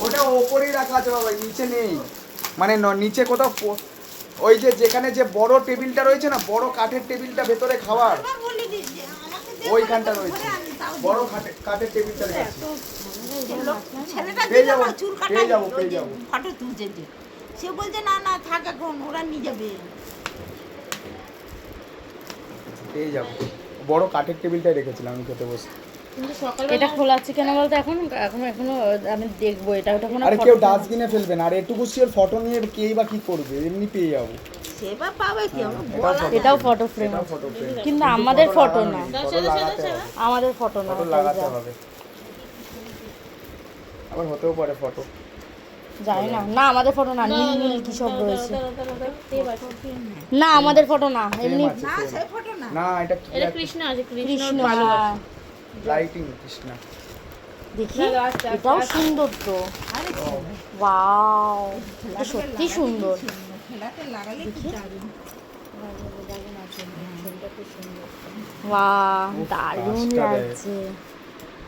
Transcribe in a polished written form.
ওটা ওপরেই রাখা আছে বাবা, নিচে নেই, মানে নিচে কোথাও ওই যে যেখানে যে বড় টেবিলটা রয়েছে না, বড় কাঠের টেবিলটা ভেতরে খাওয়ার ওইখানটা রয়েছে, বড় কাঠের টেবিলটা রয়েছে। পেয়ে যাবো ফটো তুলছে যে সে বলছে না না থাক এখন ওরা নিয়ে যাবে। পেয়ে যাবো, বড় কাঠের টেবিলটাই রেখেছিলাম আমি খেতে বসে। এটা খোলা আছে কেন বলতো? এখনো আমি দেখবো এটা ওটা কোনো। আরে কেউ ডাস্টবিনে ফেলবে না, আর এটুকু শিওর ফটো নিয়ে কেই বা কি করবে, এমনি পেয়ে যাবো। সেবা পাবে কি এটাও ফটো ফ্রেম, কিন্তু আমাদের ফটো না, আমাদের ফটো না, ফটো লাগাতে হবে, আবার হতেও পারে ফটো, জানি না। না আমাদের ফটো না, নীল নীল কি সব রয়েছে। না আমাদের ফটো না, এমনি না সেই ফটো না। না এটা এটা কৃষ্ণ আছে, কৃষ্ণ। লাইটিং কৃষ্ণা। দেখি এটাও সুন্দর তো, ওয়াও এটা সত্যি সুন্দর। খেলাতে লাগালে কি দারুণ। বাহ দারুণ লাগছে।